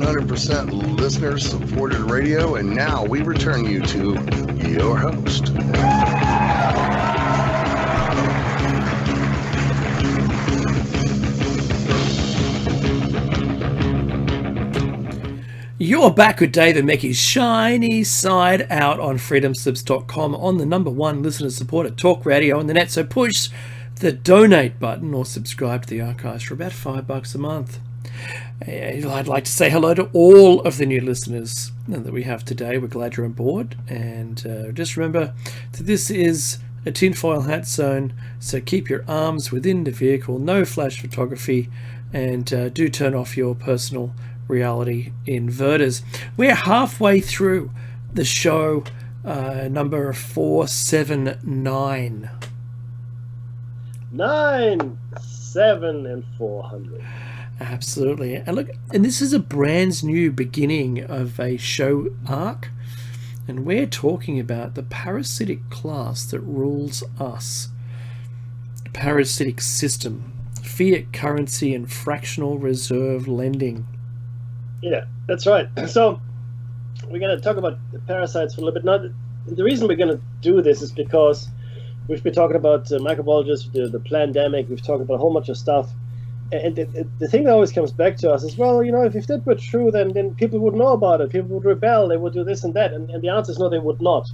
100% listener-supported radio, and now we return you to your host. You're back with David Mackey's shiny side out on freedomslips.com on the #1 listener-supported talk radio on the net. So push the donate button or subscribe to the archives for about $5 a month. I'd like to say hello to all of the new listeners that we have today. We're glad you're on board, and just remember that this is a tinfoil hat zone, so keep your arms within the vehicle, no flash photography, and do turn off your personal reality inverters. We're halfway through the show, number 479. 9, 7, and 400. Absolutely. And look, and this is a brand new beginning of a show arc, and we're talking about the parasitic class that rules us. The parasitic system, fiat currency and fractional reserve lending. Yeah, that's right. So we're going to talk about the parasites for a little bit. Now, the reason we're going to do this is because we've been talking about microbiologists, the pandemic. We've talked about a whole bunch of stuff. And the thing that always comes back to us is, well, you know, if that were true, then people would know about it. People would rebel. They would do this and that. And the answer is no, they would not.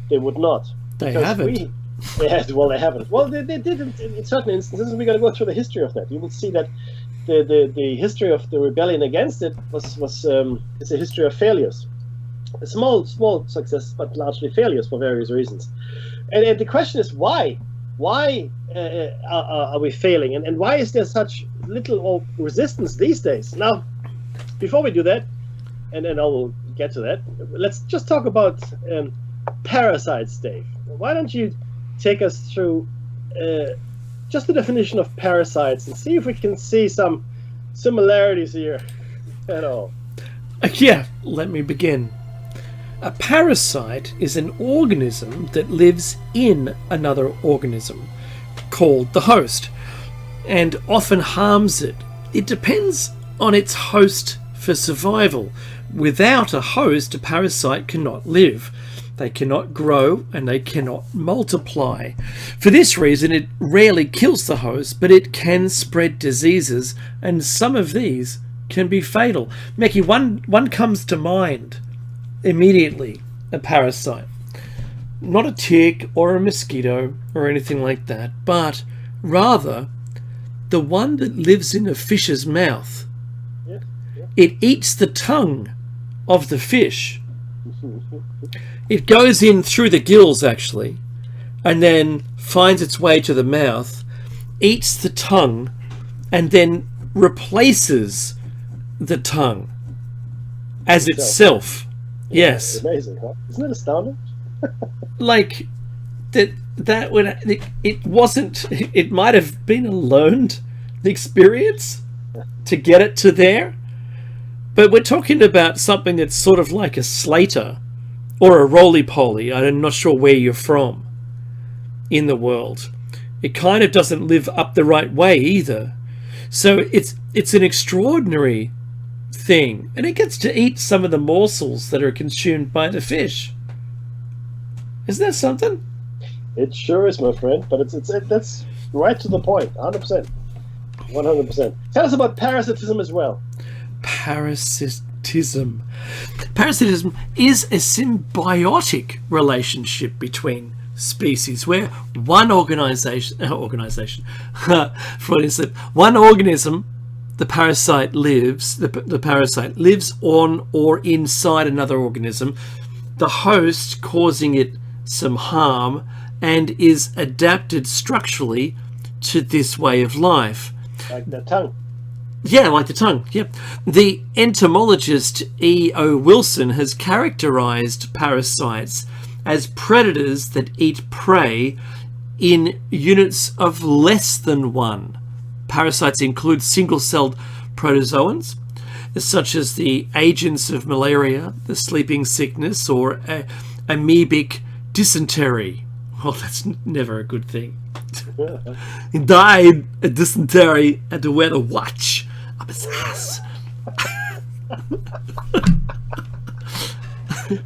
They would not. They haven't. They haven't. Well, they did in certain instances. And we're going to go through the history of that. You will see that the history of the rebellion against it is a history of failures. A small success, but largely failures for various reasons. And the question is why? Why are we failing, and why is there such little resistance these days? Now, before we do that, and I will get to that, let's just talk about parasites, Dave. Why don't you take us through just the definition of parasites and see if we can see some similarities here at all? Yeah, let me begin. A parasite is an organism that lives in another organism, called the host, and often harms it. It depends on its host for survival. Without a host, a parasite cannot live. They cannot grow and they cannot multiply. For this reason, it rarely kills the host, but it can spread diseases, and some of these can be fatal. Mackie, one comes to mind immediately, a parasite. Not a tick or a mosquito or anything like that, but rather the one that lives in a fish's mouth. Yeah. It eats the tongue of the fish. It goes in through the gills, actually, and then finds its way to the mouth, eats the tongue, and then replaces the tongue as itself. Yes. Amazing, huh? Isn't it astounding? Like that would, it wasn't, it might have been a learned experience to get it to there, but we're talking about something that's sort of like a Slater or a roly-poly. I'm not sure where you're from in the world. It kind of doesn't live up the right way either. So it's an extraordinary thing, and it gets to eat some of the morsels that are consumed by the fish. Isn't that something? It sure is, my friend. But that's right to the point. 100%. 100%. Tell us about parasitism as well. Parasitism is a symbiotic relationship between species where one organism, the parasite lives on or inside another organism, the host causing it some harm, and is adapted structurally to this way of life. Like the tongue. Yeah, like the tongue. Yep. The entomologist E.O. Wilson has characterized parasites as predators that eat prey in units of less than one. Parasites include single-celled protozoans, such as the agents of malaria, the sleeping sickness, or amoebic dysentery. Well, that's never a good thing. He died of dysentery at the weather watch of his ass.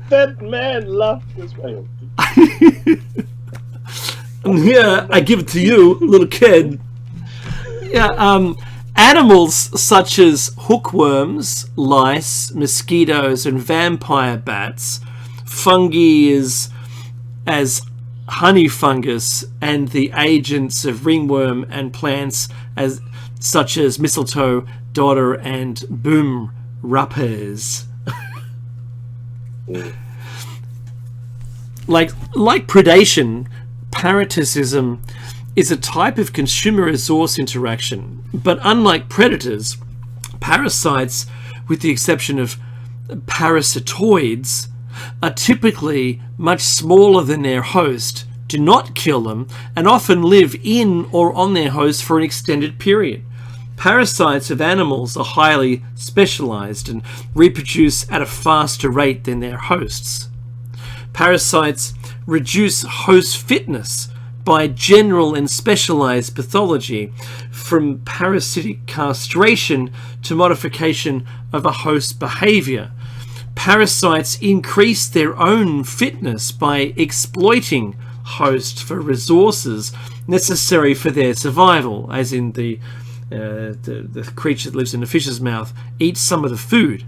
That man loved this way. And here I give it to you, little kid. Yeah, animals such as hookworms, lice, mosquitoes, and vampire bats, fungi as honey fungus, and the agents of ringworm, and plants such as mistletoe, dodder, and boom rappers. Like predation, parasitism is a type of consumer resource interaction, but unlike predators, parasites, with the exception of parasitoids, are typically much smaller than their host, do not kill them, and often live in or on their host for an extended period. Parasites of animals are highly specialized and reproduce at a faster rate than their hosts. Parasites reduce host fitness by general and specialized pathology, from parasitic castration to modification of a host behavior. Parasites increase their own fitness by exploiting hosts for resources necessary for their survival, as in the creature that lives in a fish's mouth eats some of the food.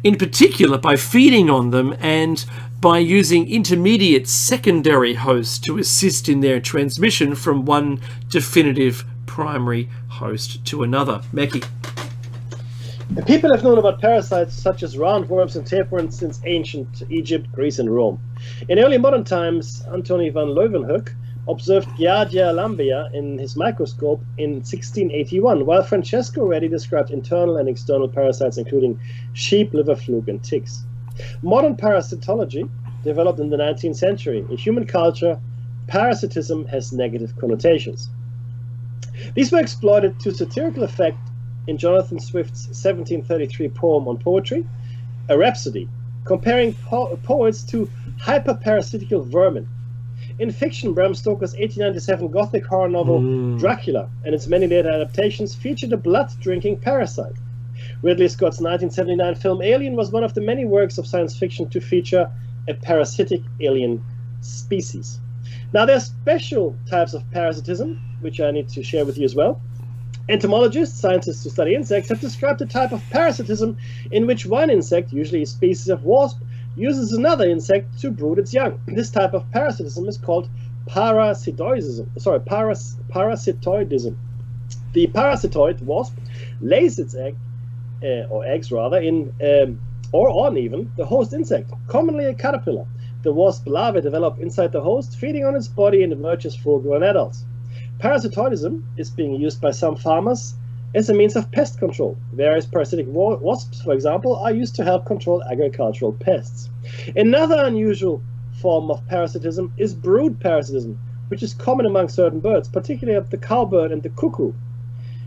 In particular, by feeding on them and by using intermediate secondary hosts to assist in their transmission from one definitive primary host to another. Mekki. People have known about parasites such as roundworms and tapeworms since ancient Egypt, Greece, and Rome. In early modern times, Antony van Leeuwenhoek observed Giardia lambia in his microscope in 1681, while Francesco Redi described internal and external parasites, including sheep, liver fluke, and ticks. Modern parasitology developed in the 19th century. In human culture, parasitism has negative connotations. These were exploited to satirical effect in Jonathan Swift's 1733 poem on poetry, A Rhapsody, comparing poets to hyperparasitical vermin. In fiction, Bram Stoker's 1897 Gothic horror novel Dracula and its many later adaptations featured a blood-drinking parasite. Ridley Scott's 1979 film Alien was one of the many works of science fiction to feature a parasitic alien species. Now, there are special types of parasitism, which I need to share with you as well. Entomologists, scientists who study insects, have described a type of parasitism in which one insect, usually a species of wasp, uses another insect to brood its young. This type of parasitism is called parasitoidism. Parasitoidism. The parasitoid wasp lays its egg, or eggs rather, in or on even the host insect, commonly a caterpillar. The wasp larvae develop inside the host, feeding on its body, and emerge as full-grown adults. Parasitoidism is being used by some farmers as a means of pest control. Various parasitic wasps, for example, are used to help control agricultural pests. Another unusual form of parasitism is brood parasitism, which is common among certain birds, particularly of the cowbird and the cuckoo.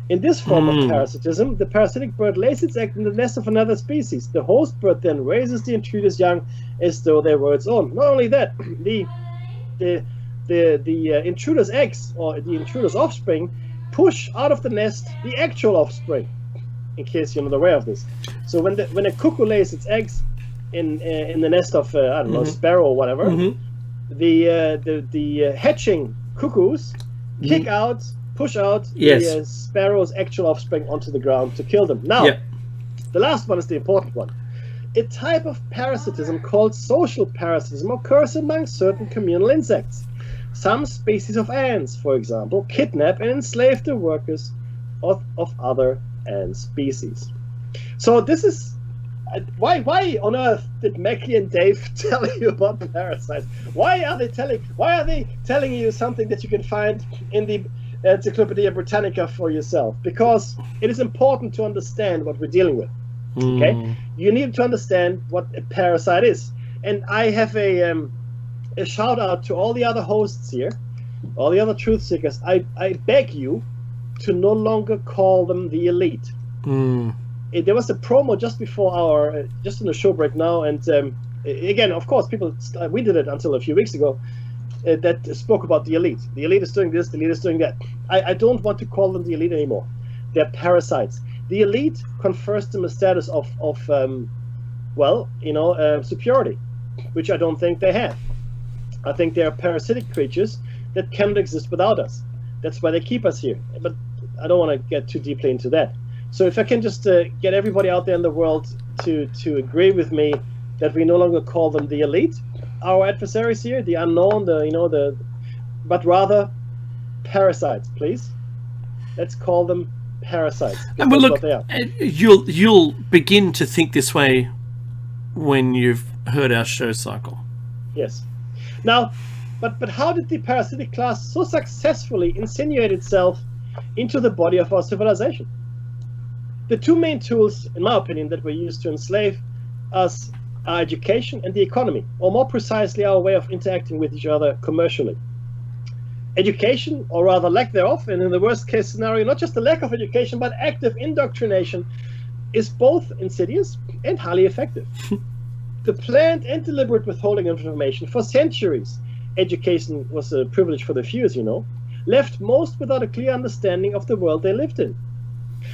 In this form of parasitism, the parasitic bird lays its egg in the nest of another species. The host bird then raises the intruder's young as though they were its own. Not only that, the intruder's eggs, or the intruder's offspring, push out of the nest the actual offspring, in case you're not aware of this. So when a cuckoo lays its eggs in the nest of I don't know, sparrow or whatever, the hatching cuckoos push out the sparrow's actual offspring onto the ground to kill them. Now, the last one is the important one. A type of parasitism called social parasitism occurs among certain communal insects. Some species of ants, for example, kidnap and enslave the workers of other ant species. So this is why on earth did Mekki and Dave tell you about parasites? Why are they telling you something that you can find in the Encyclopedia Britannica for yourself? Because it is important to understand what we're dealing with. Okay, you need to understand what a parasite is, and I have a shout out to all the other hosts here, all the other truth seekers. I beg you to no longer call them the elite. There was a promo just before just in the show break now, and again, of course, we did it until a few weeks ago, that spoke about the elite. The elite is doing this, the elite is doing that. I don't want to call them the elite anymore. They're parasites. The elite confers them a status of superiority, which I don't think they have. I think they are parasitic creatures that cannot exist without us. That's why they keep us here. But I don't want to get too deeply into that. So if I can just get everybody out there in the world to agree with me that we no longer call them the elite, our adversaries here, the unknown, but rather parasites, please. Let's call them parasites. And well, look, what they are. you'll begin to think this way when you've heard our show cycle. Yes. Now, but how did the parasitic class so successfully insinuate itself into the body of our civilization? The two main tools, in my opinion, that were used to enslave us are education and the economy, or more precisely, our way of interacting with each other commercially. Education, or rather lack thereof, and in the worst case scenario, not just the lack of education, but active indoctrination, is both insidious and highly effective. The planned and deliberate withholding of information for centuries, education was a privilege for the few, as you know, left most without a clear understanding of the world they lived in.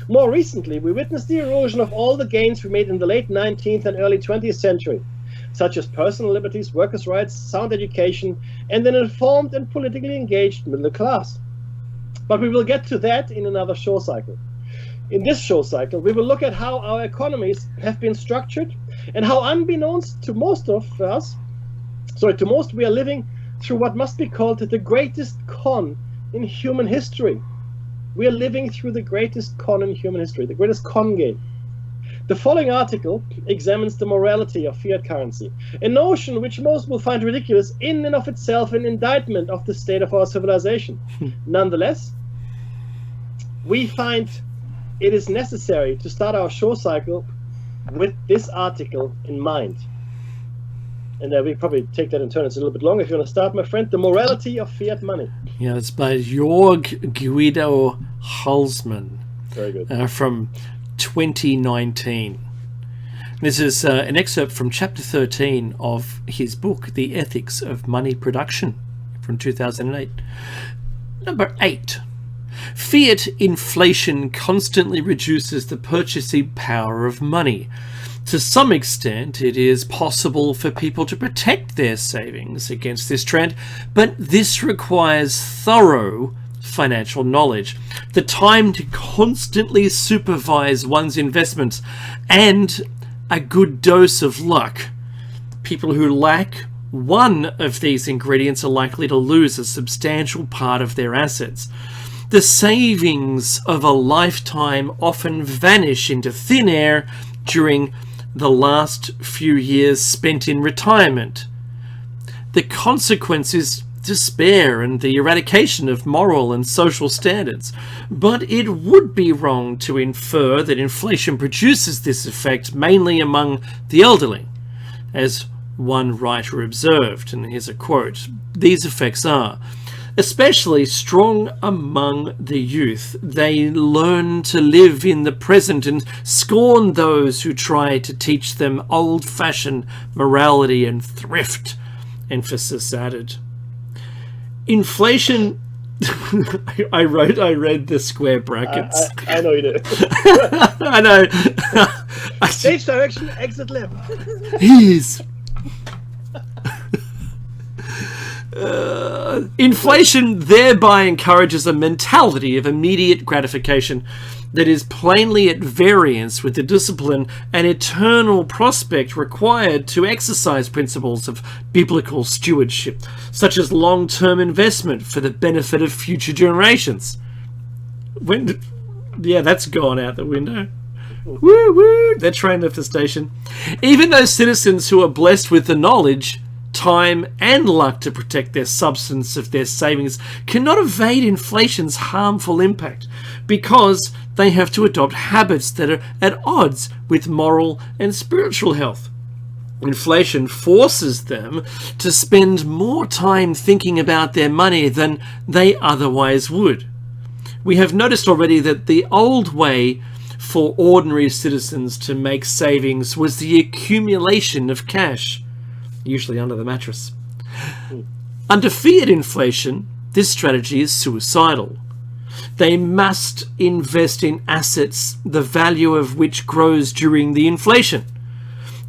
More recently, we witnessed the erosion of all the gains we made in the late 19th and early 20th century, such as personal liberties, workers' rights, sound education, and an informed and politically engaged middle class. But we will get to that in another show cycle. In this show cycle, we will look at how our economies have been structured and how, unbeknownst to most, we are living through what must be called the greatest con in human history. We are living through the greatest con in human history, the greatest con game. The following article examines the morality of fiat currency, a notion which most will find ridiculous in and of itself, an indictment of the state of our civilization. Nonetheless, we find it is necessary to start our show cycle with this article in mind. And we probably take that in turn. It's a little bit longer. If you want to start, my friend, the morality of fiat money. Yeah, it's by 𝐫𝐞𝐯𝐶. Very good. From 2019. This is an excerpt from chapter 13 of his book, The Ethics of Money Production, from 2008. Number 8. Fiat inflation constantly reduces the purchasing power of money. To some extent, it is possible for people to protect their savings against this trend, but this requires thorough financial knowledge, the time to constantly supervise one's investments, and a good dose of luck. People who lack one of these ingredients are likely to lose a substantial part of their assets. The savings of a lifetime often vanish into thin air during the last few years spent in retirement. The consequence is despair and the eradication of moral and social standards. But it would be wrong to infer that inflation produces this effect mainly among the elderly. As one writer observed, and here's a quote, "These effects are especially strong among the youth. They learn to live in the present and scorn those who try to teach them old-fashioned morality and thrift." Emphasis added. Inflation. I read the square brackets. I know you did. I know. Stage direction, exit left. Yes. Inflation thereby encourages a mentality of immediate gratification that is plainly at variance with the discipline and eternal prospect required to exercise principles of biblical stewardship, such as long-term investment for the benefit of future generations. That's gone out the window. Woo woo! That train left the station. Even those citizens who are blessed with the knowledge, time and luck to protect their substance of their savings cannot evade inflation's harmful impact because they have to adopt habits that are at odds with moral and spiritual health. Inflation forces them to spend more time thinking about their money than they otherwise would. We have noticed already that the old way for ordinary citizens to make savings was the accumulation of cash, usually under the mattress. Under fiat inflation, this strategy is suicidal. They must invest in assets the value of which grows during the inflation.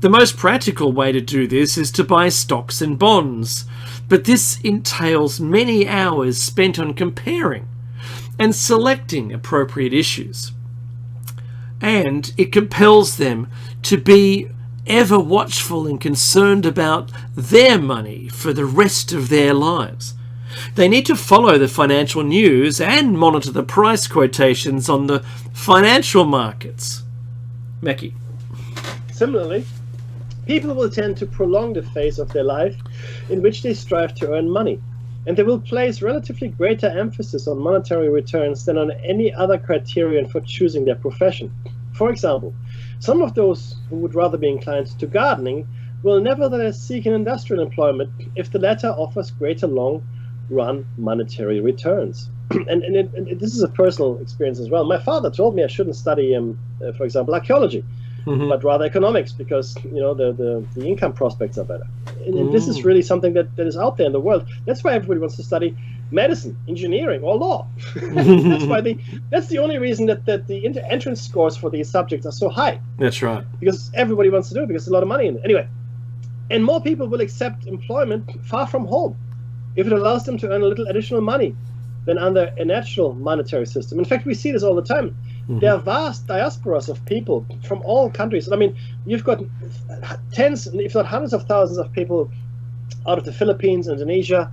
The most practical way to do this is to buy stocks and bonds, but this entails many hours spent on comparing and selecting appropriate issues. And it compels them to be ever watchful and concerned about their money for the rest of their lives. They need to follow the financial news and monitor the price quotations on the financial markets. Mackie. Similarly, people will tend to prolong the phase of their life in which they strive to earn money, and they will place relatively greater emphasis on monetary returns than on any other criterion for choosing their profession. For example, some of those who would rather be inclined to gardening will nevertheless seek an industrial employment if the latter offers greater long-run monetary returns. And this is a personal experience as well. My father told me I shouldn't study, for example, archaeology, but rather economics, because the income prospects are better. And this is really something that is out there in the world. That's why everybody wants to study medicine, engineering, or law. That's the only reason that the entrance scores for these subjects are so high. That's right. Because everybody wants to do it, because there's a lot of money in it. Anyway, and more people will accept employment far from home if it allows them to earn a little additional money than under a natural monetary system. In fact, we see this all the time. There are vast diasporas of people from all countries. I mean, you've got tens, if not hundreds of thousands of people out of the Philippines, Indonesia,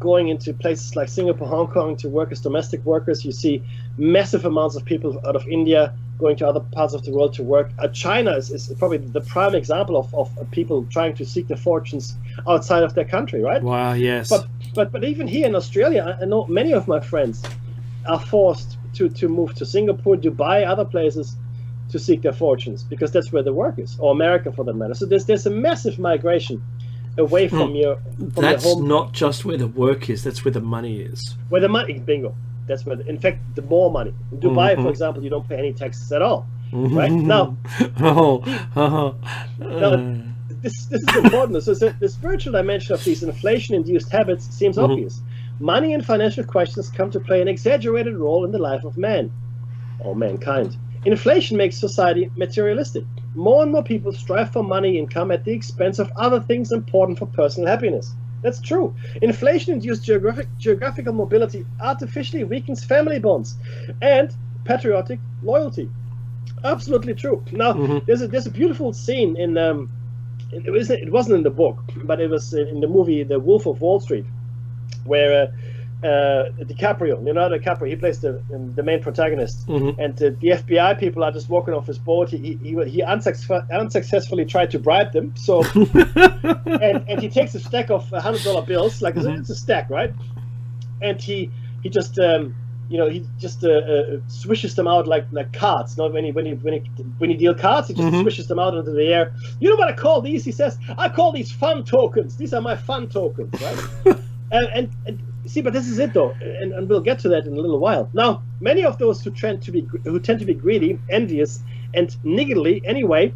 going into places like Singapore, Hong Kong to work as domestic workers. You see massive amounts of people out of India going to other parts of the world to work. China is probably the prime example of people trying to seek their fortunes outside of their country, right? Wow, yes. But even here in Australia, I know many of my friends are forced to move to Singapore, Dubai, other places to seek their fortunes, because that's where the work is, or America for that matter. So there's a massive migration away from your home. That's not just where the work is, that's where the money is. Where the money, bingo. That's where, in fact, the more money. In Dubai, for example, you don't pay any taxes at all, right? Now, this is important. So the spiritual dimension of these inflation-induced habits seems obvious. Money and financial questions come to play an exaggerated role in the life of man, or mankind. Inflation makes society materialistic. More and more people strive for money income at the expense of other things important for personal happiness. That's true. Inflation-induced geographical mobility artificially weakens family bonds and patriotic loyalty. Absolutely true. Now, there's a beautiful scene in it wasn't in the book, but it was in the movie The Wolf of Wall Street, where Leonardo DiCaprio, he plays the main protagonist, and the FBI people are just walking off his boat. He unsuccessfully tried to bribe them, so and he takes a stack of $100 bills, like it's a stack, right? And he just swishes them out like cards. When he deal cards, he just swishes them out into the air. You know what I call these? He says, I call these fun tokens. These are my fun tokens, right? and see, but this is it though, and we'll get to that in a little while. Now, many of those who tend to be greedy, envious, and niggardly anyway,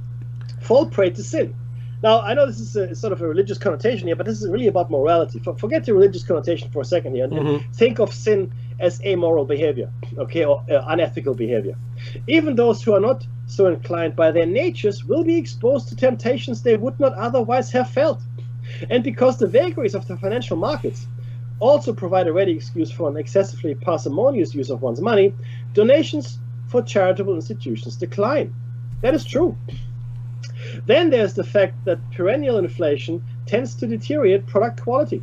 fall prey to sin. Now, I know this is a sort of a religious connotation here, but this is really about morality. Forget the religious connotation for a second here, and think of sin as amoral behavior, okay, or unethical behavior. Even those who are not so inclined by their natures will be exposed to temptations they would not otherwise have felt. And because the vagaries of the financial markets also provide a ready excuse for an excessively parsimonious use of one's money, donations for charitable institutions decline. That is true. Then there's the fact that perennial inflation tends to deteriorate product quality.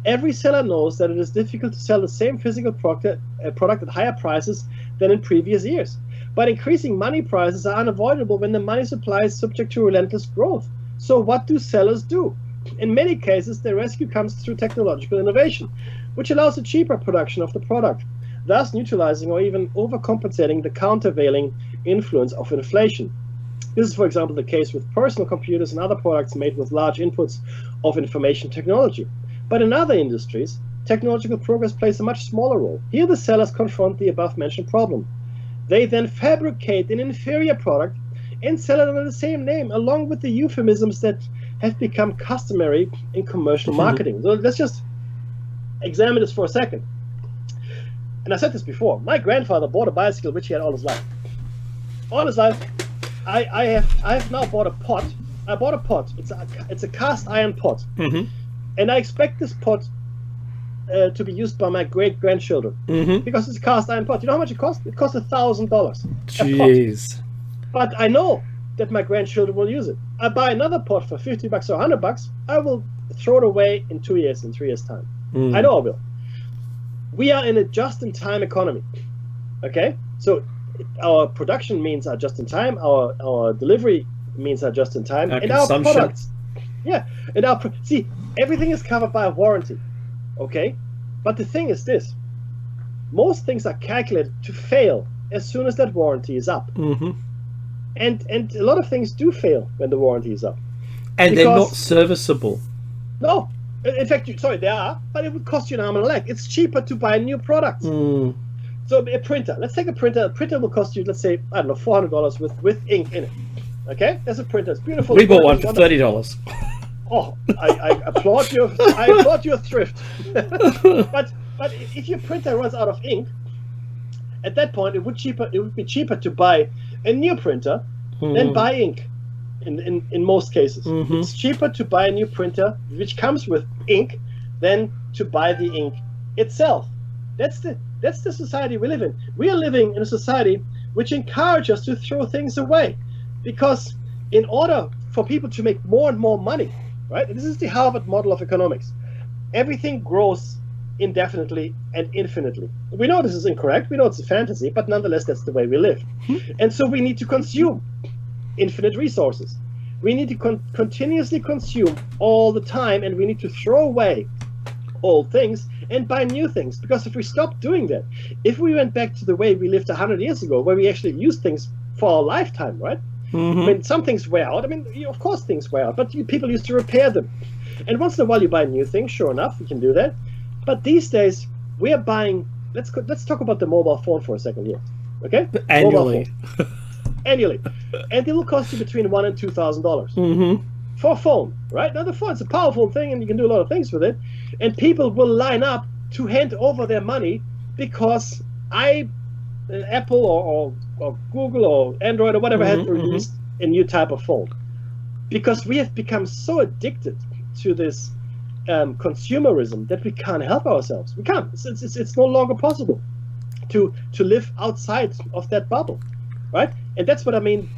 Every seller knows that it is difficult to sell the same physical product at higher prices than in previous years. But increasing money prices are unavoidable when the money supply is subject to relentless growth. So what do sellers do? In many cases, the rescue comes through technological innovation, which allows a cheaper production of the product, thus neutralizing or even overcompensating the countervailing influence of inflation. This is, for example, the case with personal computers and other products made with large inputs of information technology. But in other industries, technological progress plays a much smaller role. Here the sellers confront the above-mentioned problem. They then fabricate an inferior product and sell it under the same name, along with the euphemisms that have become customary in commercial marketing. So let's just examine this for a second. and I said this before, my grandfather bought a bicycle which he had all his life. All his life, I have now bought a pot. I bought a pot. It's a cast iron pot, and I expect this pot to be used by my great grandchildren because it's a cast iron pot. You know how much it cost? It cost $1,000. Jeez. But I know that my grandchildren will use it. I buy another pot for $50 or $100. I will throw it away in 2 years, in 3 years' time. I know I will. We are in a just-in-time economy. Okay, so our production means our just-in-time. Our delivery means our just-in-time, and our products. Yeah, and see, everything is covered by a warranty. Okay, but the thing is this: most things are calculated to fail as soon as that warranty is up. And a lot of things do fail when the warranty is up. And they're not serviceable. No. In fact, they are, but it would cost you an arm and a leg. It's cheaper to buy a new product. So a printer. Let's take a printer. A printer will cost you, let's say, I don't know, $400 with ink in it. Okay? That's a printer. It's beautiful. We bought one for $30. Oh, I applaud your thrift. but if your printer runs out of ink, at that point it would be cheaper to buy a new printer than buy ink. In most cases, it's cheaper to buy a new printer which comes with ink than to buy the ink itself. That's the society we live in. We are living in a society which encourages us to throw things away, because in order for people to make more and more money, right? This is the Harvard model of economics. Everything grows indefinitely and infinitely. We know this is incorrect. We know it's a fantasy, but nonetheless, that's the way we live. And so we need to consume infinite resources. We need to continuously consume all the time, and we need to throw away old things and buy new things. Because if we stop doing that, if we went back to the way we lived 100 years ago, where we actually used things for our lifetime, right? I mean, some things wear out. I mean, of course things wear out, but people used to repair them. And once in a while you buy new things, sure enough, you can do that. But these days, we are buying, let's talk about the mobile phone for a second here, okay? Annually. Annually. And it will cost you between $1,000 and $2,000 for a phone, right? Now, the phone's a powerful thing, and you can do a lot of things with it. And people will line up to hand over their money because Apple or Google or Android or whatever has released a new type of phone. Because we have become so addicted to this consumerism that we can't help ourselves. We can't. It's no longer possible to live outside of that bubble, right? And that's what I mean.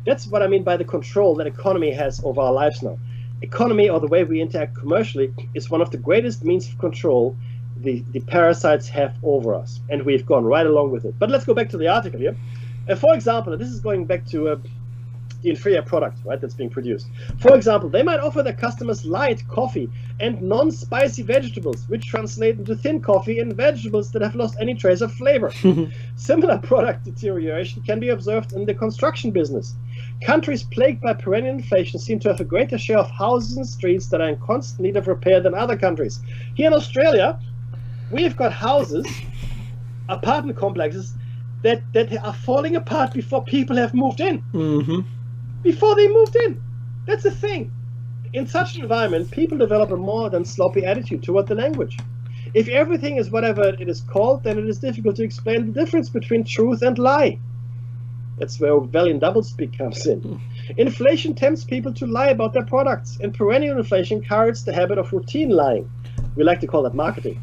That's what I mean by the control that economy has over our lives now. Economy, or the way we interact commercially, is one of the greatest means of control the parasites have over us, and we've gone right along with it. But let's go back to the article here. For example, this is going back to the inferior product, right, that's being produced. For example, they might offer their customers light coffee and non-spicy vegetables, which translate into thin coffee and vegetables that have lost any trace of flavor. Similar product deterioration can be observed in the construction business. Countries plagued by perennial inflation seem to have a greater share of houses and streets that are in constant need of repair than other countries. Here in Australia, we've got houses, apartment complexes, that are falling apart before people have moved in. Before they moved in. That's the thing. In such an environment, people develop a more than sloppy attitude toward the language. If everything is whatever it is called, then it is difficult to explain the difference between truth and lie. That's where Orwellian doublespeak comes in. Inflation tempts people to lie about their products, and perennial inflation encourages the habit of routine lying. We like to call that marketing.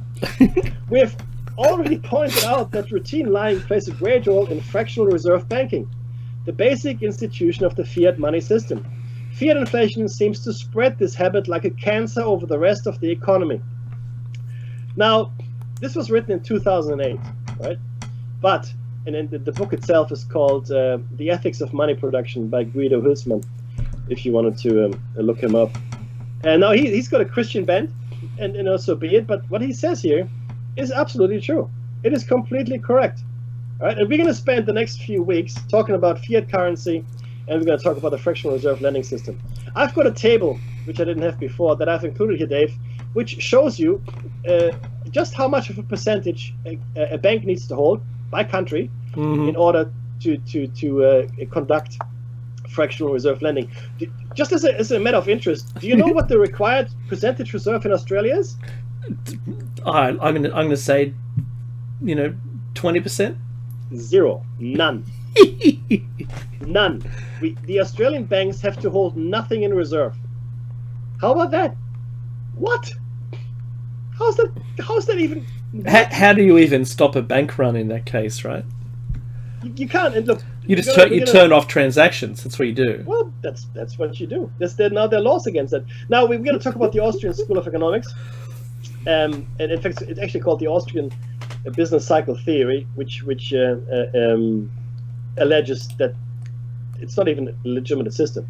We have already pointed out that routine lying plays a great role in fractional reserve banking, the basic institution of the fiat money system. Fiat inflation seems to spread this habit like a cancer over the rest of the economy. Now, this was written in 2008, right? But, and then the book itself is called The Ethics of Money Production by 𝐫𝐞𝐯𝐨𝐥𝐿, if you wanted to look him up. And now he's got a Christian bent, and also be it, but what he says here is absolutely true. It is completely correct. All right, and we're going to spend the next few weeks talking about fiat currency, and we're going to talk about the fractional reserve lending system. I've got a table, which I didn't have before, that I've included here, Dave, which shows you just how much of a percentage a bank needs to hold by country in order to conduct fractional reserve lending. Just as a matter of interest, do you know what the required percentage reserve in Australia is? I'm going to say 20%? Zero. None. None. The Australian banks have to hold nothing in reserve. How about that? What? How's that even? How do you even stop a bank run in that case, right? You can't. And look, you just turn off transactions. That's what you do. Well, that's what you do. Now there are laws against that. Now we're going to talk about the Austrian School of Economics, and in fact, it's actually called the Austrian business cycle theory, which alleges that it's not even a legitimate system.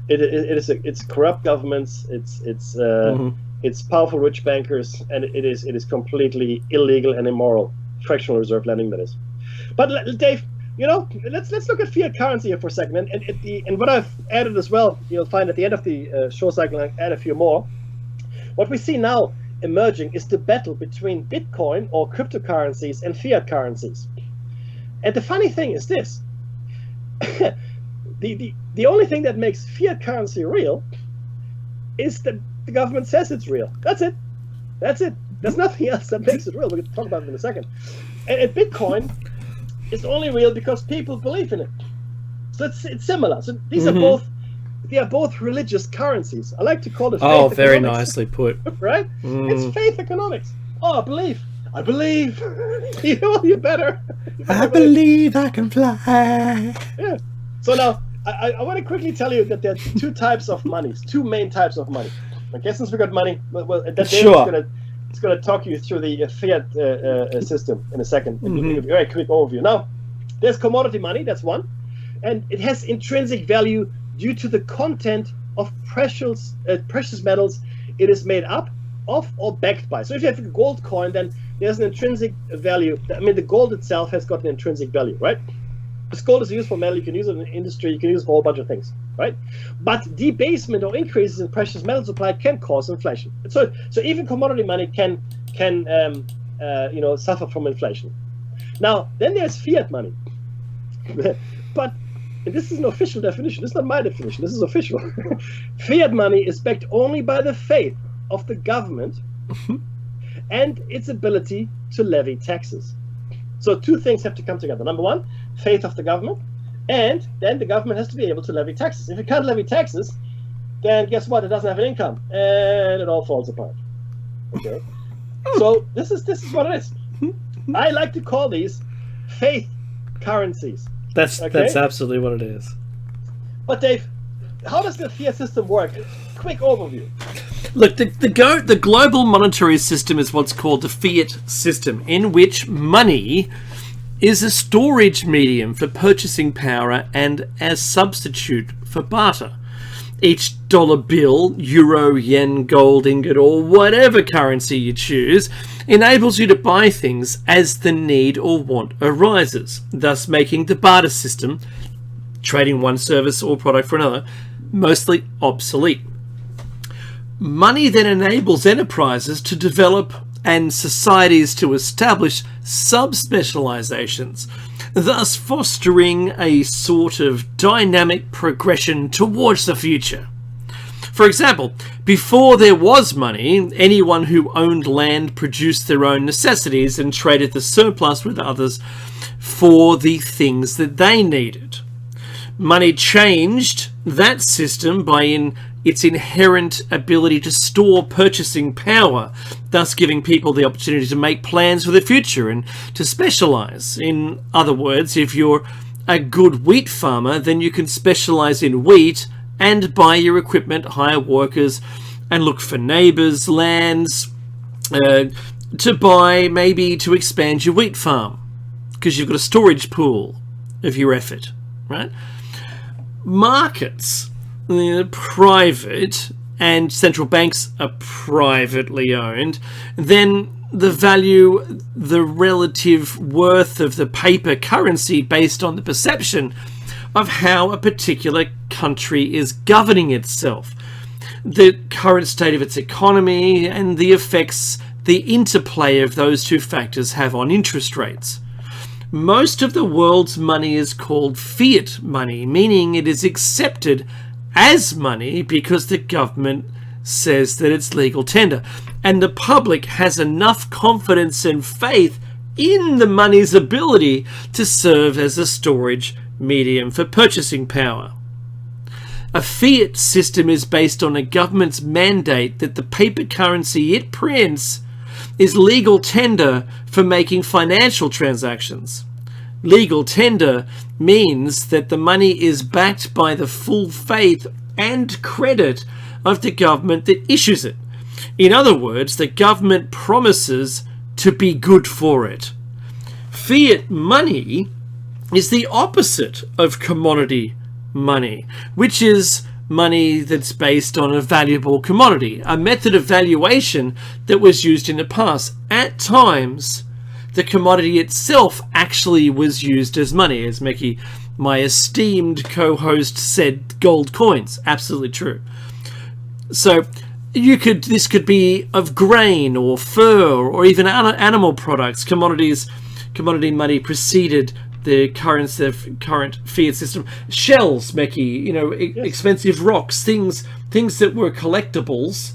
It's corrupt governments. It's powerful rich bankers, and it is completely illegal and immoral. Fractional reserve lending, that is. But Dave, let's look at fiat currency here for a second, and what I've added as well, you'll find at the end of the show cycle, I add a few more. What we see now emerging is the battle between Bitcoin or cryptocurrencies and fiat currencies. And the funny thing is this: the only thing that makes fiat currency real is that the government says it's real. That's it. There's nothing else that makes it real. We're going to talk about it in a second. And Bitcoin is only real because people believe in it. So it's similar. So these are both religious currencies. I like to call it faith economics. Very nicely put. Right? It's faith economics. I believe. You better. I believe I can fly. Yeah. So now, I want to quickly tell you that there are two main types of money. Okay, since we got money, it's going to talk you through the fiat system in a second. And give you a very quick overview. Now, there's commodity money, that's one, and it has intrinsic value due to the content of precious metals it is made up of or backed by. So if you have a gold coin, then there's an intrinsic value. I mean, the gold itself has got an intrinsic value, right? This gold is a useful metal. You can use it in industry. You can use it for a whole bunch of things, right? But debasement or increases in precious metal supply can cause inflation. So even commodity money can suffer from inflation. Now, then there's fiat money, but this is an official definition. This is not my definition. This is official. Fiat money is backed only by the faith of the government and its ability to levy taxes. So two things have to come together. Number one, faith of the government, and then the government has to be able to levy taxes. If it can't levy taxes, then guess what? It doesn't have an income, and it all falls apart. Okay, so this is what it is. I like to call these faith currencies. That's absolutely what it is. But Dave, how does the fiat system work? Quick overview. Look, the global monetary system is what's called the fiat system, in which money is a storage medium for purchasing power and as substitute for barter. Each dollar bill, euro, yen, gold ingot, or whatever currency you choose enables you to buy things as the need or want arises, thus making the barter system, trading one service or product for another, mostly obsolete. Money then enables enterprises to develop and societies to establish subspecializations, thus fostering a sort of dynamic progression towards the future. For example, before there was money, anyone who owned land produced their own necessities and traded the surplus with others for the things that they needed. Money changed that system by its inherent ability to store purchasing power, thus giving people the opportunity to make plans for the future and to specialize. In other words, if you're a good wheat farmer, then you can specialize in wheat and buy your equipment, hire workers, and look for neighbors' lands to buy, maybe to expand your wheat farm, because you've got a storage pool of your effort, right? Markets, private, and central banks are privately owned, then the value, the relative worth of the paper currency based on the perception of how a particular country is governing itself, the current state of its economy, and the effects the interplay of those two factors have on interest rates. Most of the world's money is called fiat money, meaning it is accepted as money because the government says that it's legal tender, and the public has enough confidence and faith in the money's ability to serve as a storage medium for purchasing power. A fiat system is based on a government's mandate that the paper currency it prints is legal tender for making financial transactions. Legal tender means that the money is backed by the full faith and credit of the government that issues it. In other words, the government promises to be good for it. Fiat money is the opposite of commodity money, which is money that's based on a valuable commodity, a method of valuation that was used in the past. At times, the commodity itself actually was used as money. As Mickey, my esteemed co-host, said, gold coins. Absolutely true. So this could be of grain or fur or even animal products. Commodity money preceded the current fiat system. Shells, Mickey, yes. Expensive rocks, things that were collectibles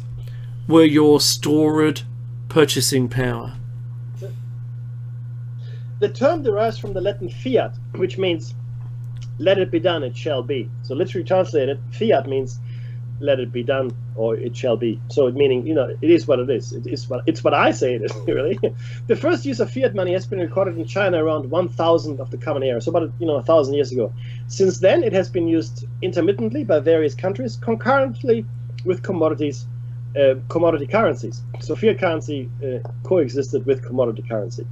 were your stored purchasing power. The term derives from the Latin fiat, which means let it be done, it shall be. So literally translated, fiat means let it be done or it shall be. So meaning, it is what it is. It's what I say it is, really. The first use of fiat money has been recorded in China around 1000 of the Common Era, so about 1,000 years ago. Since then, it has been used intermittently by various countries, concurrently with commodity currencies. So fiat currency coexisted with commodity currency.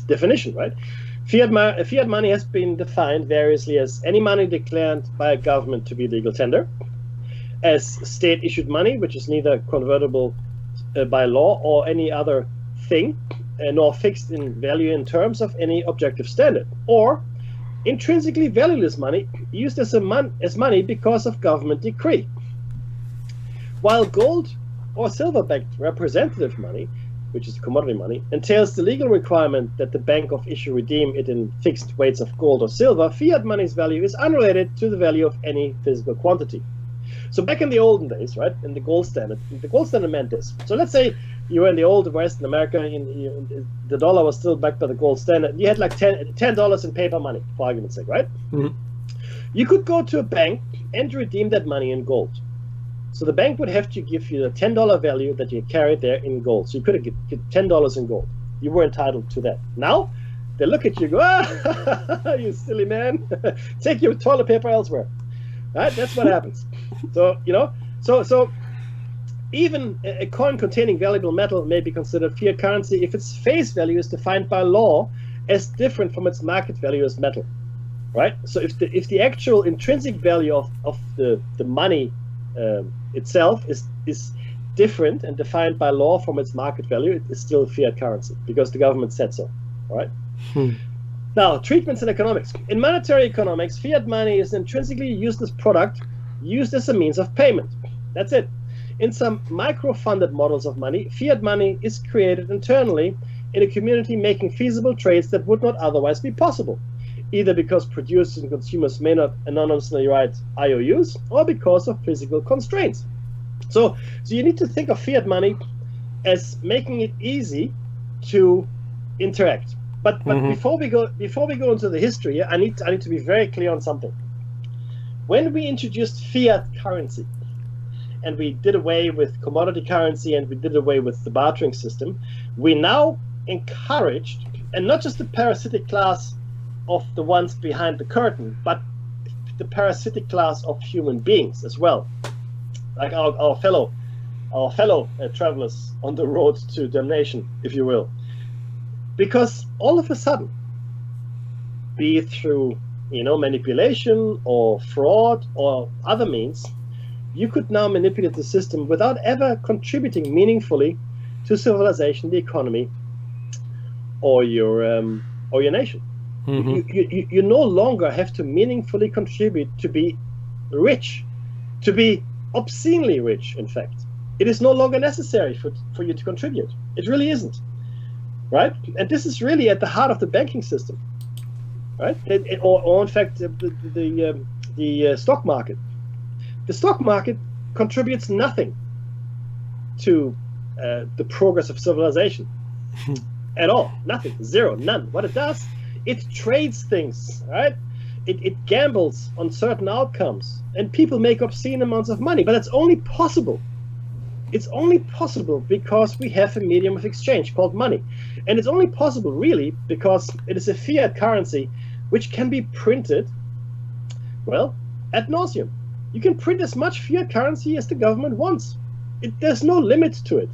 Definition, right? Fiat money has been defined variously as any money declared by a government to be legal tender, as state-issued money, which is neither convertible by law or any other thing, nor fixed in value in terms of any objective standard, or intrinsically valueless money used as money because of government decree. While gold or silver-backed representative money, which is commodity money, entails the legal requirement that the bank of issue redeem it in fixed weights of gold or silver, fiat money's value is unrelated to the value of any physical quantity. So back in the olden days, right, in the gold standard meant this. So let's say you were in the old West in America, the dollar was still backed by the gold standard. You had like $10 in paper money, for argument's sake, right? Mm-hmm. You could go to a bank and redeem that money in gold. So the bank would have to give you the $10 value that you carried there in gold. So you could have get $10 in gold. You were entitled to that. Now, they look at you and go, you silly man, take your toilet paper elsewhere. Right? That's what happens. So, so even a coin containing valuable metal may be considered fiat currency if its face value is defined by law as different from its market value as metal, right? So if the actual intrinsic value of the money itself is different and defined by law from its market value, it is still fiat currency because the government said so, all right? Now, treatments in economics. In monetary economics, fiat money is an intrinsically useless product used as a means of payment. That's it. In some micro-funded models of money, fiat money is created internally in a community making feasible trades that would not otherwise be possible, either because producers and consumers may not anonymously write IOUs or because of physical constraints. So you need to think of fiat money as making it easy to interact. But before we go into the history, I need to be very clear on something. When we introduced fiat currency, and we did away with commodity currency, and we did away with the bartering system, we now encouraged, and not just the parasitic class of the ones behind the curtain, but the parasitic class of human beings as well, like our fellow travelers on the road to damnation, if you will. Because all of a sudden, be it through manipulation or fraud or other means, you could now manipulate the system without ever contributing meaningfully to civilization, the economy, or your nation. Mm-hmm. You no longer have to meaningfully contribute to be rich, to be obscenely rich. In fact, it is no longer necessary for you to contribute. It really isn't. Right, and this is really at the heart of the banking system, right? Or in fact, the stock market. The stock market contributes nothing to the progress of civilization. at all. Nothing. Zero. None. What it does, it trades things, right? It gambles on certain outcomes, and people make obscene amounts of money. But that's only possible. It's only possible because we have a medium of exchange called money. And it's only possible, really, because it is a fiat currency which can be printed, well, ad nauseum. You can print as much fiat currency as the government wants. There's no limit to it,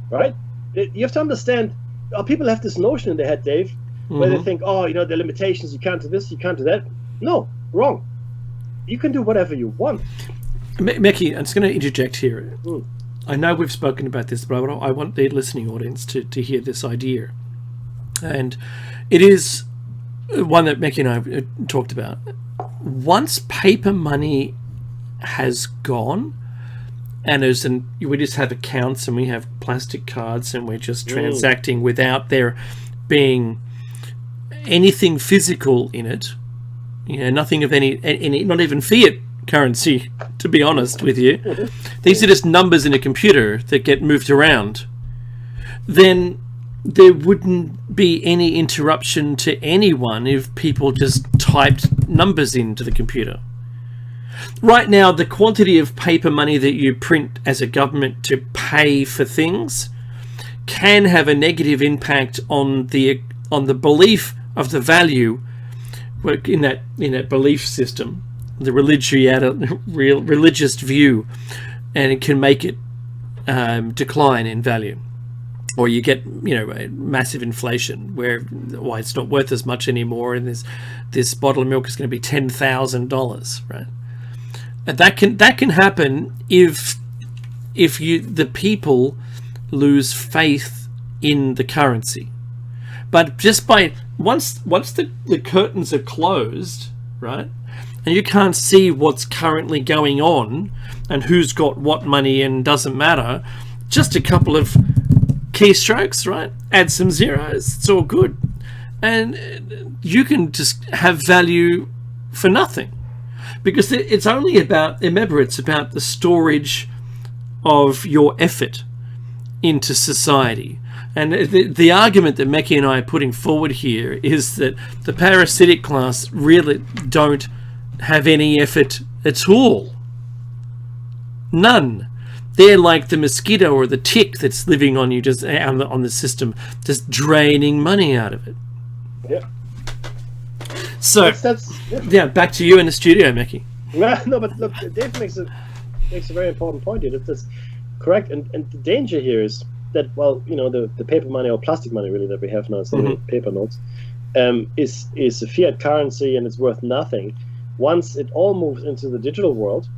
right? You have to understand, people have this notion in their head, Dave, where they think, oh, you know, the limitations, you can't do this, you can't do that. No, wrong. You can do whatever you want. Meki, I'm just going to interject here. I know we've spoken about this, but I want the listening audience to hear this idea. And it is one that Meki and I have talked about. Once paper money has gone, and we just have accounts and we have plastic cards and we're just transacting without there being anything physical in it, you know, nothing of any, not even fiat currency, to be honest with you. These are just numbers in a computer that get moved around. Then there wouldn't be any interruption to anyone if people just typed numbers into the computer. Right now, the quantity of paper money that you print as a government to pay for things can have a negative impact on the belief of the value in that belief system, the religious view, and it can make it decline in value, or you get, you know, massive inflation where it's not worth as much anymore, and this bottle of milk is going to be $10,000, right? And that can happen if the people lose faith in the currency. But just by once the curtains are closed, right, and you can't see what's currently going on and who's got what money and doesn't matter, just a couple of keystrokes, right? Add some zeros, it's all good, and you can just have value for nothing, because it's only about, remember, it's about the storage of your effort into society. And the argument that Meki and I are putting forward here is that the parasitic class really don't have any effort at all. None. They're like the mosquito or the tick that's living on you, just on the system, just draining money out of it. Yeah. So, yeah, back to you in the studio, Meki. No, but look, Dave makes a very important point here. That's correct, and the danger here is that, well, you know, the paper money, or plastic money really, that we have now, instead of paper notes, is a fiat currency, and it's worth nothing. Once it all moves into the digital world,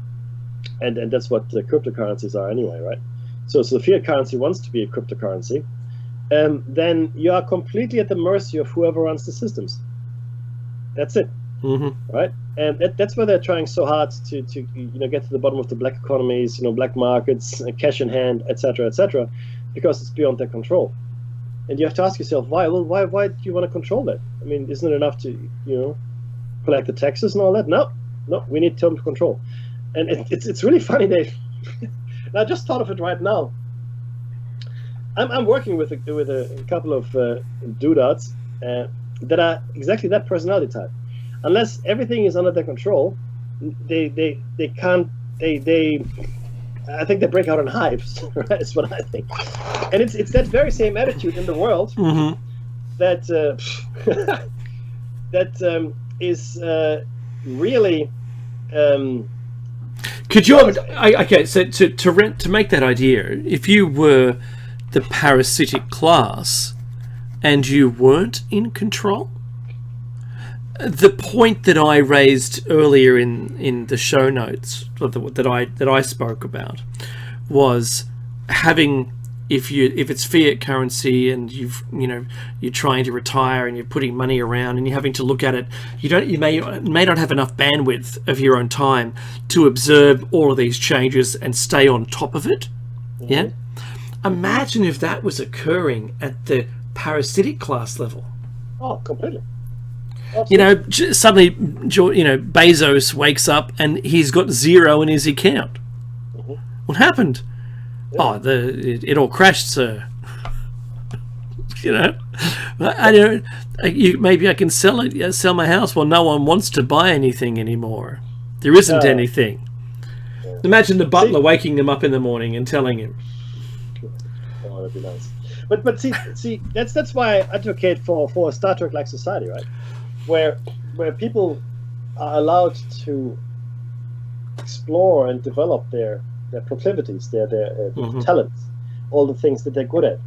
and that's what the cryptocurrencies are anyway, right? So the fiat currency wants to be a cryptocurrency, then you are completely at the mercy of whoever runs the systems. That's it, right? And that's why they're trying so hard to get to the bottom of the black economies, black markets, cash in hand, etc., because it's beyond their control. And you have to ask yourself, why? Well, why do you want to control that? I mean, isn't it enough to collect the taxes and all that? No, we need total control. And it's really funny, Dave. And I just thought of it right now. I'm working with a couple of doodads that are exactly that personality type. Unless everything is under their control, they can't. I think they break out in hives. Right? That's what I think. And it's that very same attitude in the world that is really. Could you? Okay, so to make that idea, if you were the parasitic class and you weren't in control, the point that I raised earlier in the show notes that I spoke about was having, if it's fiat currency and you're trying to retire and you're putting money around and you're having to look at it, you may not have enough bandwidth of your own time to observe all of these changes and stay on top of it. Yeah. Imagine if that was occurring at the parasitic class level. Oh, completely. Suddenly, Bezos wakes up and he's got zero in his account. What happened? Yeah. Oh, it all crashed, sir. I don't. Maybe I can sell it. Sell my house. Well, no one wants to buy anything anymore. There isn't anything. Yeah. Imagine the butler waking him up in the morning and telling him. Oh, that'd be nice. But see, that's why I advocate for a Star Trek-like society, right? Where people are allowed to explore and develop their proclivities, their talents, all the things that they're good at,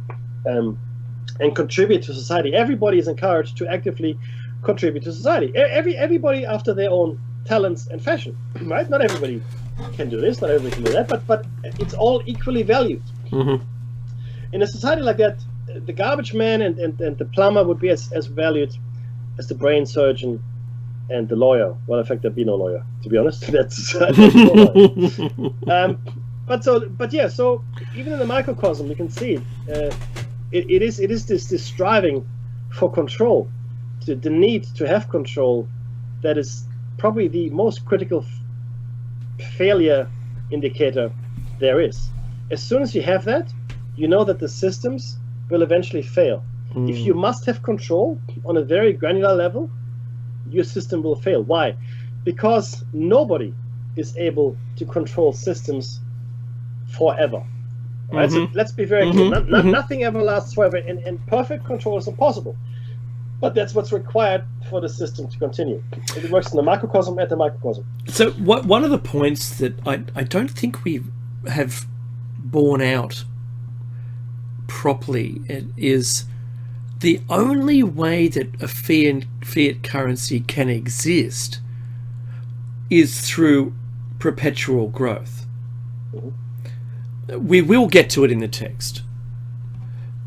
and contribute to society. Everybody is encouraged to actively contribute to society. Everybody after their own talents and fashion, right? Not everybody can do this, not everybody can do that, but it's all equally valued. In a society like that, the garbage man and the plumber would be as valued as the brain surgeon and the lawyer. Well, in fact, there'd be no lawyer, to be honest. So even in the microcosm, you can see it is this striving for control, the need to have control, that is probably the most critical failure indicator there is. As soon as you have that, you know that the systems will eventually fail. If you must have control on a very granular level, your system will fail. Why? Because nobody is able to control systems forever. Right? So let's be very clear. Nothing ever lasts forever, and perfect control is impossible. But that's what's required for the system to continue. It works in the microcosm and the microcosm. So one of the points that I don't think we have borne out properly is the only way that a fiat currency can exist is through perpetual growth. We will get to it in the text,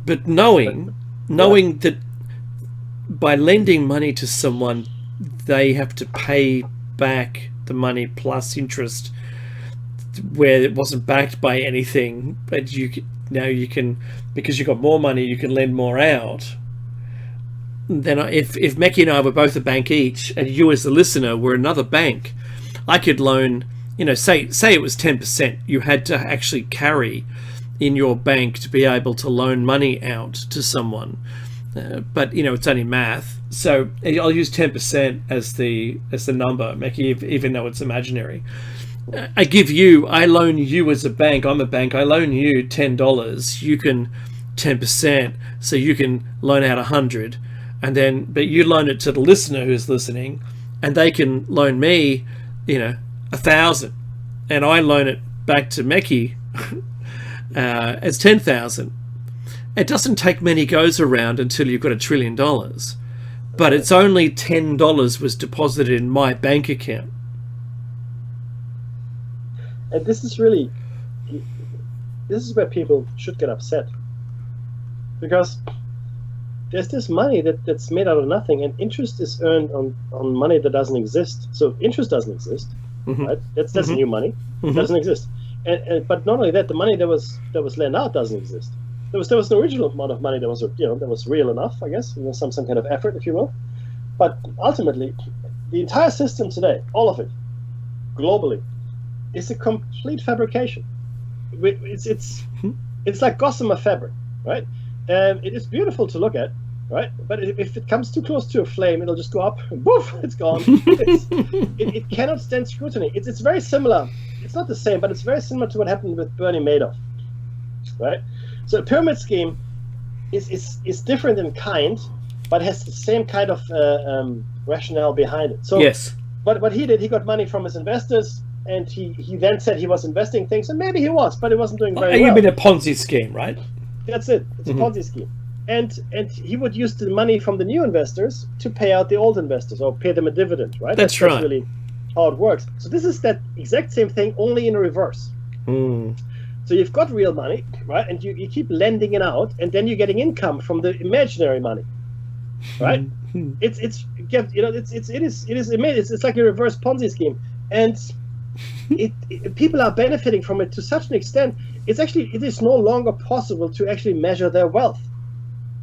but knowing that by lending money to someone, they have to pay back the money plus interest, where it wasn't backed by anything, but you can, because you got more money, you can lend more out. Then if 𝐸𝐸𝐸𝐸 and I were both a bank each, and you as the listener were another bank, I could loan, say it was 10%. You had to actually carry in your bank to be able to loan money out to someone. But it's only math, so I'll use 10% as the number, 𝐸𝐸𝐸𝐸, even though it's imaginary. I loan you as a bank. I'm a bank. I loan you $10. You can 10%, so you can loan out 100, but you loan it to the listener who's listening, and they can loan me, 1,000, and I loan it back to 𝐸𝐸𝐸𝐸 as 10,000. It doesn't take many goes around until you've got $1 trillion, but it's only $10 was deposited in my bank account. And this is where people should get upset, because there's this money that's made out of nothing, and interest is earned on money that doesn't exist. So interest doesn't exist, right? That's new money. It doesn't exist. But not only that, the money that was lent out doesn't exist. There was an original amount of money that was that was real enough, I guess, some kind of effort, if you will. But ultimately, the entire system today, all of it, globally, is a complete fabrication. It's like gossamer fabric, right? And it is beautiful to look at, right? But if it comes too close to a flame, it'll just go up, and woof, it's gone. It cannot stand scrutiny. It's very similar. It's not the same, but it's very similar to what happened with Bernie Madoff, right? So a pyramid scheme is different in kind, but has the same kind of rationale behind it. So yes. But what he did, he got money from his investors, and he then said he was investing things, and maybe he was, but it wasn't doing very well. You mean a Ponzi scheme, right? That's it. It's a Ponzi scheme. And he would use the money from the new investors to pay out the old investors, or pay them a dividend, right? That's right. That's really how it works. So this is that exact same thing, only in reverse. So you've got real money, right? And you keep lending it out, and then you're getting income from the imaginary money, right? It's like a reverse Ponzi scheme, and people are benefiting from it to such an extent. It is no longer possible to actually measure their wealth.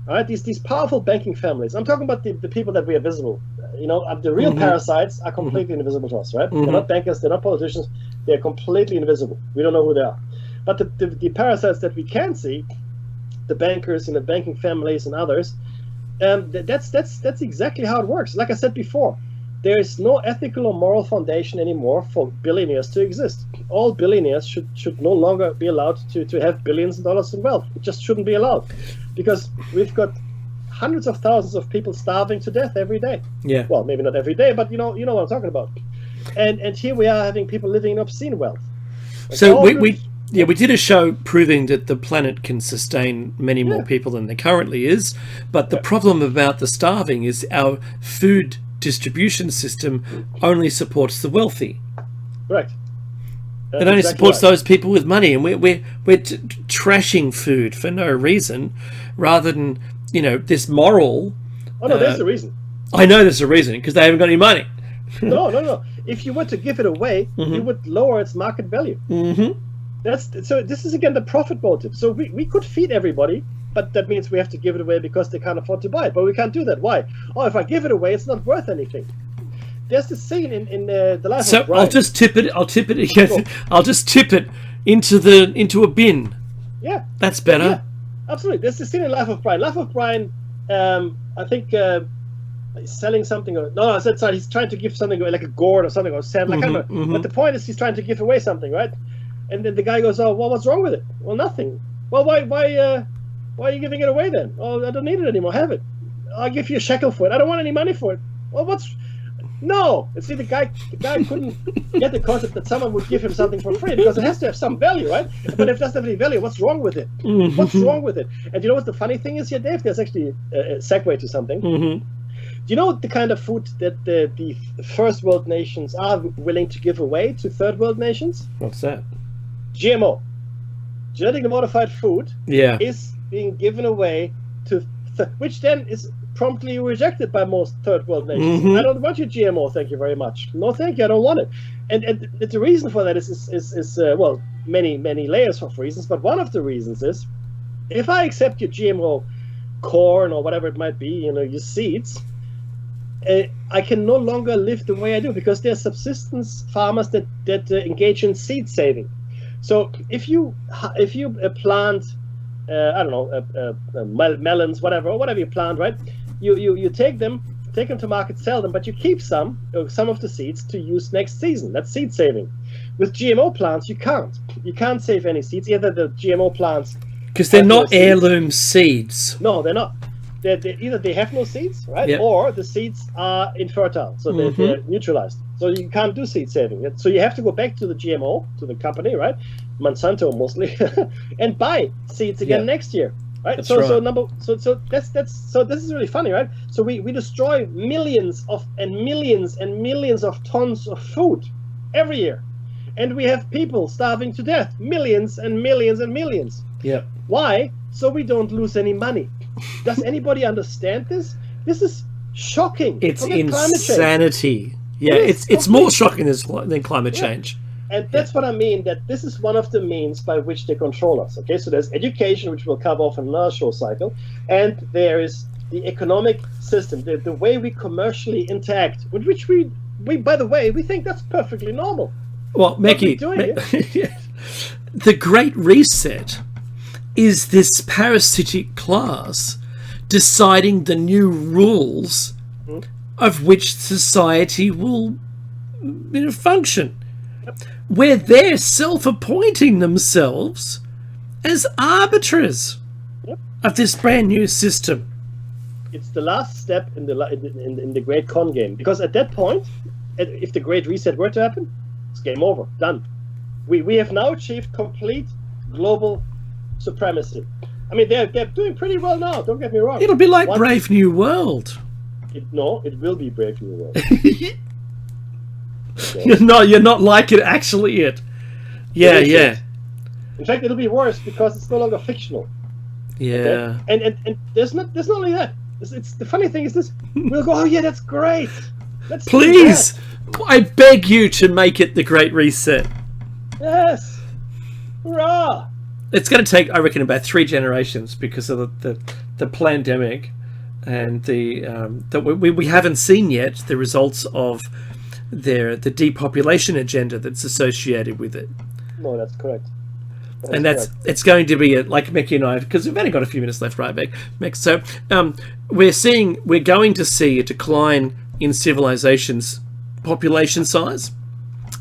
All right, these powerful banking families. I'm talking about the people that we are visible. The real parasites are completely invisible to us, right? They're not bankers, they're not politicians. They're completely invisible. We don't know who they are. But the parasites that we can see, the bankers and the banking families and others, That's exactly how it works. Like I said before, there is no ethical or moral foundation anymore for billionaires to exist. All billionaires should no longer be allowed to have billions of dollars in wealth. It just shouldn't be allowed, because we've got hundreds of thousands of people starving to death every day. Yeah. Well, maybe not every day, but you know what I'm talking about. And here we are having people living in obscene wealth. Like, so we did a show proving that the planet can sustain many more people than there currently is, but the problem about the starving is our food distribution system only supports the wealthy. Correct. It only supports those people with money, and we're trashing food for no reason, rather than this moral. Oh no, there's a reason. I know there's a reason, because they haven't got any money. No. If you were to give it away, you would lower its market value. So this is again the profit motive. So we could feed everybody, but that means we have to give it away because they can't afford to buy it. But we can't do that. Why? Oh, if I give it away, it's not worth anything. There's this scene in the Life of Brian. I'll just tip it. I'll just tip it into a bin. Yeah, that's better. Yeah, absolutely. There's this scene in Life of Brian. Life of Brian, I think he's selling something. Sorry, he's trying to give something like a gourd or something or sand. Like, but the point is, he's trying to give away something, right? And then the guy goes, "Oh, well, what's wrong with it?" "Well, nothing." "Well, why are you giving it away then?" "Oh, I don't need it anymore. Have it. I'll give you a shekel for it. I don't want any money for it." "Well, no?" And see, the guy couldn't get the concept that someone would give him something for free, because it has to have some value, right? But if it doesn't have any value, what's wrong with it? What's wrong with it? And you know what the funny thing is here, Dave? There's actually a segue to something. Do you know the kind of food that the first world nations are willing to give away to third world nations? What's that? GMO. Genetically modified food is being given away to which then is promptly rejected by most third world nations. "I don't want your GMO, thank you very much." "No, thank you, I don't want it." And the reason for that is well, many layers of reasons, but one of the reasons is, if I accept your GMO corn or whatever it might be, your seeds, I can no longer live the way I do, because there are subsistence farmers that engage in seed saving. So if you plant I don't know, melons, whatever you plant, right? You take them to market, sell them, but you keep some of the seeds to use next season. That's seed saving. With GMO plants, you can't save any seeds. Either the GMO plants, because they're not heirloom seeds. No, they're not. Either they have no seeds, right? Yep. Or the seeds are infertile, so they're neutralized. So you can't do seed saving. So you have to go back to the GMO, to the company, right? Monsanto mostly, and buy seeds again next year, right? That's So right. So this is really funny, right? So we destroy millions and millions of tons of food every year, and we have people starving to death, millions and millions and millions. Yeah. Why? So we don't lose any money. Does anybody understand this? This is shocking. It's Forget insanity. Yeah, it's more shocking than climate change. And that's what I mean, that this is one of the means by which they control us. Okay, so there's education, which we'll cover off in another show cycle, and there is the economic system, the way we commercially interact, with which we by the way, we think that's perfectly normal. Well, Mickey, the Great Reset is this parasitic class deciding the new rules of which society will function, where they're self-appointing themselves as arbiters of this brand new system. It's the last step in the great con game, because at that point, if the Great Reset were to happen, it's game over, done. We have now achieved complete global supremacy. I mean, they're doing pretty well now, don't get me wrong. It'll be like Brave New World. It will be Brave New World. You're not like it actually yet. Yeah. In fact, it'll be worse because it's no longer fictional. Yeah. Okay? And there's not only that. It's the funny thing is this. We'll go, oh yeah, that's great. Please, I beg you to make it the Great Reset. Yes. Hurrah. It's going to take, I reckon, about 3 generations because of the pandemic, and that we haven't seen yet the results of the depopulation agenda that's associated with it. No, that's correct. And it's going to be like Mickey and I, because we've only got a few minutes left, right, Mick? So we're going to see a decline in civilization's population size.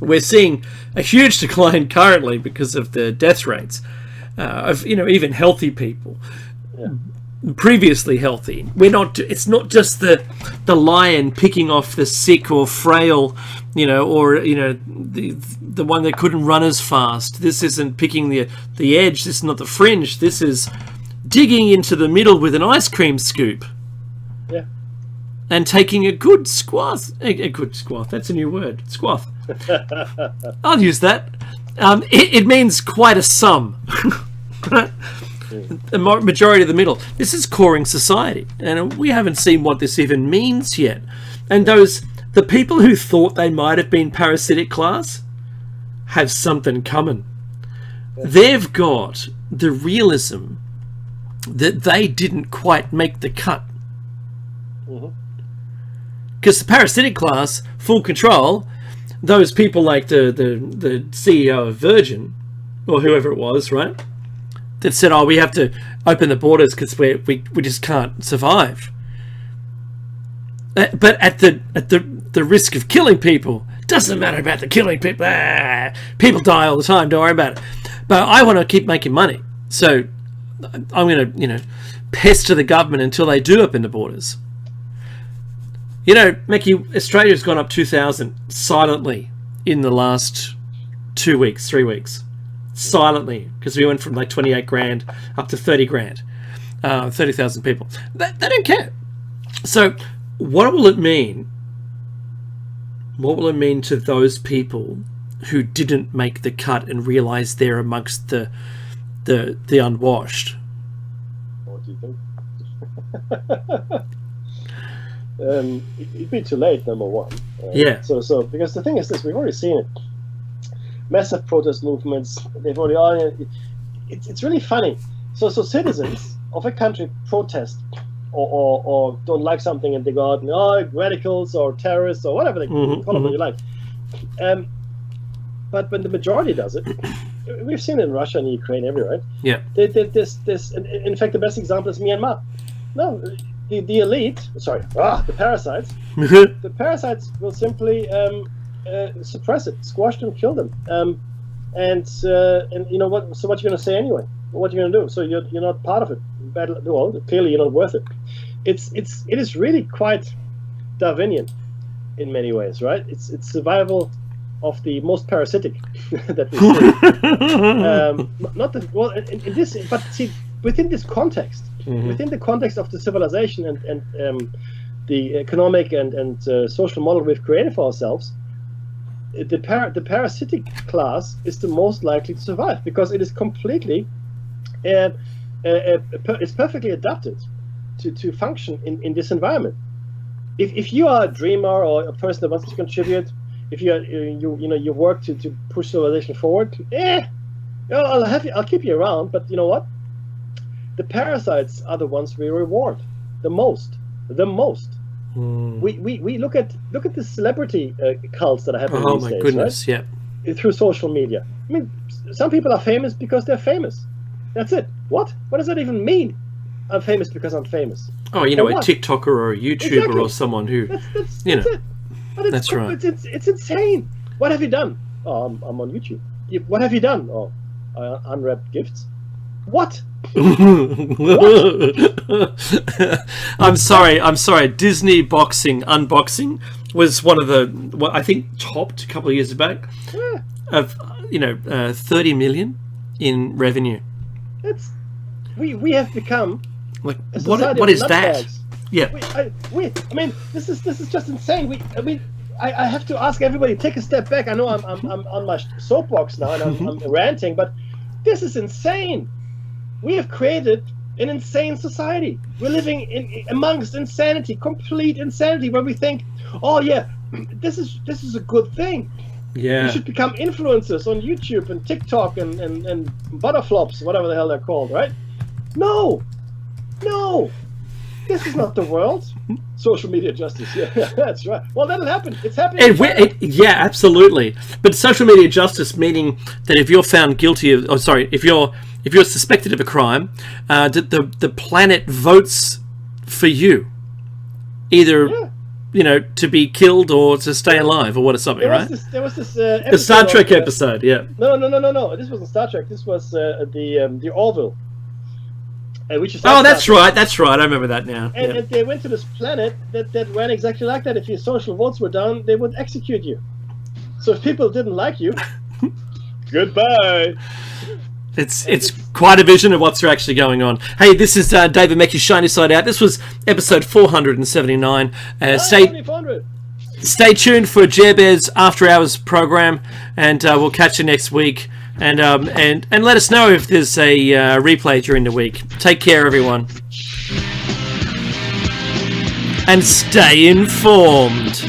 We're seeing a huge decline currently because of the death rates of even healthy people. Yeah. Previously healthy. It's not just the lion picking off the sick or frail, or the one that couldn't run as fast. This isn't picking the edge. This is not the fringe. This is digging into the middle with an ice cream scoop. Yeah. And taking a good squath. A good squath. That's a new word. Squath. I'll use that. It means quite a sum. The majority of the middle. This is coring society, and we haven't seen what this even means yet. And the people who thought they might have been parasitic class have something coming. They've got the realism that they didn't quite make the cut. Because the parasitic class, full control, those people like the CEO of Virgin, or whoever it was, right? That said, we have to open the borders because we just can't survive. But at the risk of killing people, doesn't matter about the killing people. People die all the time. Don't worry about it. But I want to keep making money, so I'm going to pester the government until they do open the borders. Mickey, Australia's gone up 2,000 silently in the last 2 weeks, 3 weeks. Silently, because we went from like 28 grand up to 30 grand, 30,000 people. They don't care. So what will it mean? What will it mean to those people who didn't make the cut and realize they're amongst the unwashed? What do you think? It'd be too late, number one. Yeah. So because the thing is this, we've already seen it. Massive protest movements. They've already. It's really funny. So citizens of a country protest or don't like something, and they go out and radicals or terrorists or whatever they call them, what you like. But when the majority does it, we've seen it in Russia and Ukraine, everywhere. Right? Yeah. In fact, the best example is Myanmar. No, the elite. Sorry, the parasites. The parasites will simply. Suppress it, squash them, kill them, and you know what? So what you're going to say anyway? What you're going to do? So you're not part of it. Well, clearly you're not worth it. It is really quite Darwinian in many ways, right? It's survival of the most parasitic that we see. Not the well in this, but see within this context, within the context of the civilization and the economic and social model we've created for ourselves. The parasitic class is the most likely to survive because it is completely, it's perfectly adapted to function in this environment. If you are a dreamer or a person that wants to contribute, if you work to push civilization forward, I'll keep you around. But you know what? The parasites are the ones we reward the most. We look at the celebrity cults that are happening these days. Oh my goodness, right? Yeah. Through social media. I mean, some people are famous because they're famous. That's it. What does that even mean? I'm famous because I'm famous. Oh, a TikToker or a YouTuber or someone who, that's it. But that's right. It's insane. What have you done? Oh, I'm on YouTube. What have you done? Oh, I unwrapped gifts. What? I'm sorry. Disney unboxing was one of the I think topped a couple of years back of 30 million in revenue. We have become like what is that? Bags. Yeah. I mean this is just insane. I have to ask everybody, take a step back. I know I'm on my soapbox now and I'm ranting, but this is insane. We have created an insane society. We're living amongst insanity, complete insanity, where we think, oh yeah, this is a good thing. Yeah. We should become influencers on YouTube and TikTok and butterflops, whatever the hell they're called, right? No. This is not the world. Social media justice. Yeah, that's right. Well, that'll happen. It's happening. Yeah, absolutely. But social media justice, meaning that if you're found guilty of, if you're suspected of a crime, the planet votes for you, either to be killed or to stay alive or what or something, right? There was this the Star Trek episode, yeah. No. This wasn't Star Trek. This was the Orville. Which is that's right. I remember that now. And they went to this planet that ran exactly like that. If your social votes were down, they would execute you. So if people didn't like you, goodbye. It's quite a vision of what's actually going on. Hey, this is David Mackey's Shiny Side Out. This was episode 479. Stay tuned for 𝐲𝐬𝐬's After Hours program, and we'll catch you next week. And let us know if there's a replay during the week. Take care, everyone. And stay informed.